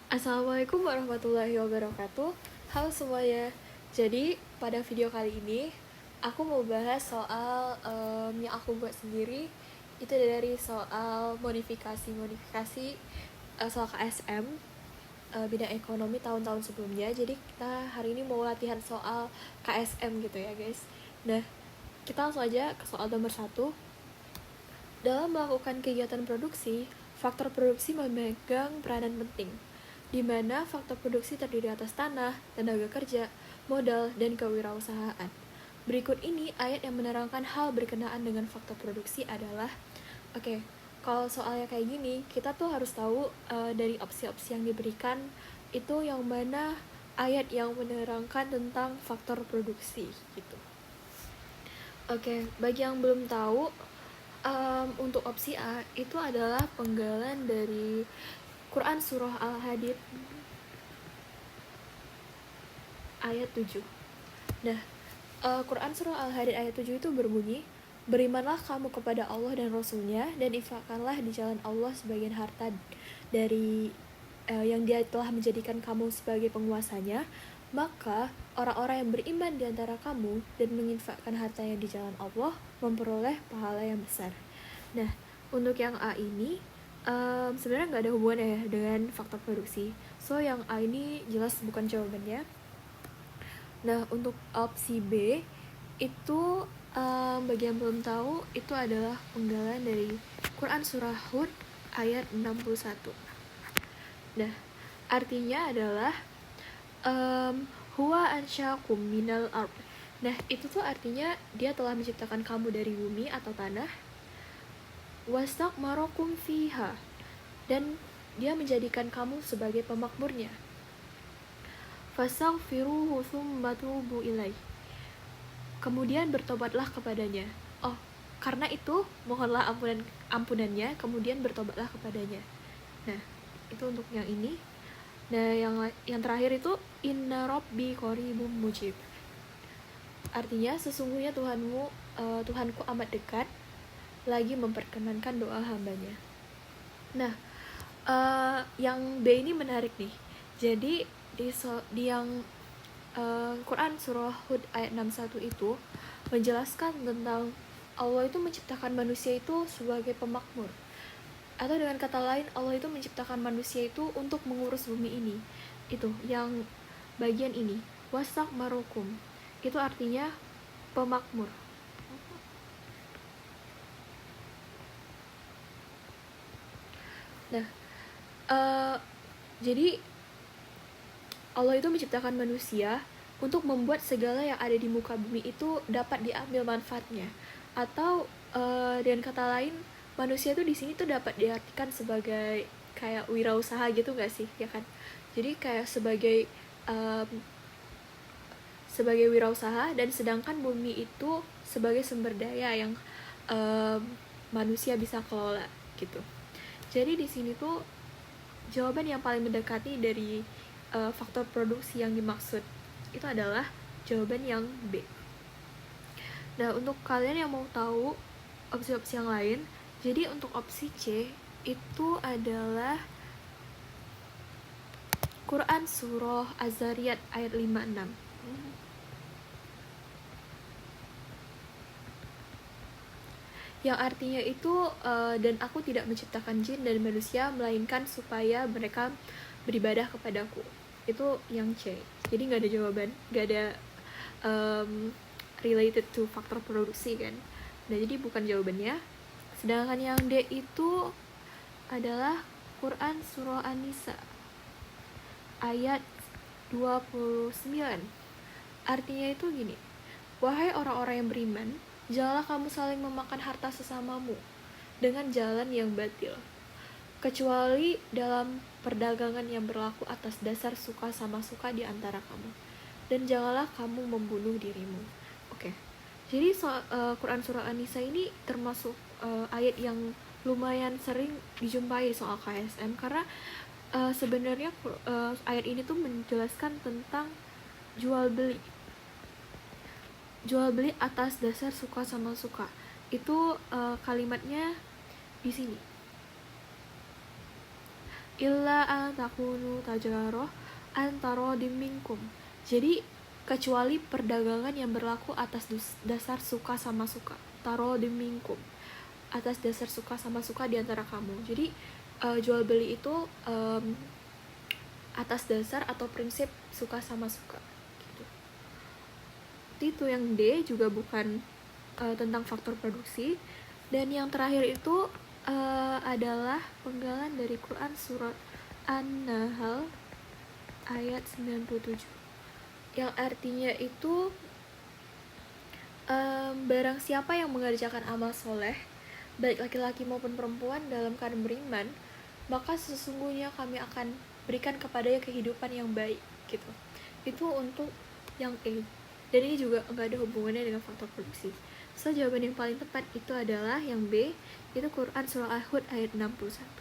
Assalamualaikum warahmatullahi wabarakatuh. Halo semuanya. Jadi pada video kali ini aku mau bahas soal yang aku buat sendiri. Itu dari soal modifikasi soal KSM bidang ekonomi tahun-tahun sebelumnya. Jadi kita hari ini mau latihan soal KSM gitu ya guys. Nah, kita langsung aja ke soal nomor 1. Dalam melakukan kegiatan produksi, faktor produksi memegang peranan penting, di mana faktor produksi terdiri atas tanah, tenaga kerja, modal, dan kewirausahaan. Berikut ini ayat yang menerangkan hal berkenaan dengan faktor produksi adalah, kalau soalnya kayak gini, kita tuh harus tahu dari opsi-opsi yang diberikan itu yang mana ayat yang menerangkan tentang faktor produksi gitu. Bagi yang belum tahu, untuk opsi A itu adalah penggalan dari Quran Surah Al-Hadid ayat 7. Nah, Quran Surah Al-Hadid ayat 7 itu berbunyi, berimanlah kamu kepada Allah dan Rasulnya, dan infakkanlah di jalan Allah sebagian harta dari yang Dia telah menjadikan kamu sebagai penguasanya. Maka orang-orang yang beriman di antara kamu dan menginfakkan hartanya di jalan Allah memperoleh pahala yang besar. Nah, untuk yang A ini sebenarnya nggak ada hubungannya ya dengan faktor produksi. So yang A ini jelas bukan jawabannya. Nah, untuk opsi B itu bagi yang belum tahu, itu adalah penggalan dari Quran Surah Hud ayat 61. Nah, artinya adalah huwa ansyakum minal ard. Nah, itu tuh artinya Dia telah menciptakan kamu dari bumi atau tanah, wastakmarakum fiha, dan Dia menjadikan kamu sebagai pemakmurnya. Fastaghfiruhu tsumma tubu ilaih, kemudian bertobatlah kepadanya. Karena itu mohonlah ampunannya, kemudian bertobatlah kepadanya. Nah, itu untuk yang ini. Nah, yang terakhir itu inna rabbi qaribum mujib. Artinya sesungguhnya Tuhanku amat dekat, lagi memperkenankan doa hambanya. Nah, yang B ini menarik nih. Jadi di yang Quran Surah Hud ayat 61 itu menjelaskan tentang Allah itu menciptakan manusia itu sebagai pemakmur. Atau dengan kata lain, Allah itu menciptakan manusia itu untuk mengurus bumi ini. Itu yang bagian ini, wastakmarukum, itu artinya pemakmur. Nah, jadi Allah itu menciptakan manusia untuk membuat segala yang ada di muka bumi itu dapat diambil manfaatnya. Atau dengan kata lain, manusia tuh di sini tuh dapat diartikan sebagai kayak wirausaha gitu nggak sih, ya kan? Jadi kayak sebagai wirausaha, dan sedangkan bumi itu sebagai sumber daya yang manusia bisa kelola gitu. Jadi di sini tuh jawaban yang paling mendekati dari faktor produksi yang dimaksud itu adalah jawaban yang B. Nah, untuk kalian yang mau tahu opsi-opsi yang lain, jadi untuk opsi C itu adalah Quran Surah Az-Zariyat ayat 56. Yang artinya itu dan aku tidak menciptakan jin dan manusia melainkan supaya mereka beribadah kepadaku. Itu yang C. Jadi nggak ada jawaban, nggak ada related to faktor produksi kan. Nah, jadi bukan jawabannya. Sedangkan yang D itu adalah Quran Surah An-Nisa ayat 29. Artinya itu gini, wahai orang-orang yang beriman, janganlah kamu saling memakan harta sesamamu dengan jalan yang batil, kecuali dalam perdagangan yang berlaku atas dasar suka sama suka di antara kamu, dan janganlah kamu membunuh dirimu. Jadi Quran Surah An-Nisa ini termasuk ayat yang lumayan sering dijumpai soal KSM, karena sebenarnya ayat ini tuh menjelaskan tentang jual beli atas dasar suka sama suka. Itu kalimatnya di sini. illa an takunu tajaroh antara minkum. Jadi kecuali perdagangan yang berlaku atas dasar suka sama suka, taro minkum, atas dasar suka sama suka di antara kamu. Jadi jual beli itu atas dasar atau prinsip suka sama suka gitu. Itu yang D juga bukan tentang faktor produksi. Dan yang terakhir itu adalah penggalan dari Quran surat An-Nahl ayat 97 yang artinya itu barang siapa yang mengerjakan amal soleh baik laki-laki maupun perempuan dalam keadaan beriman, maka sesungguhnya kami akan berikan kepadanya kehidupan yang baik gitu. Itu untuk yang A. Dan ini juga nggak ada hubungannya dengan faktor produksi. So jawaban yang paling tepat itu adalah yang B, itu Quran surah Al-Hud ayat 61.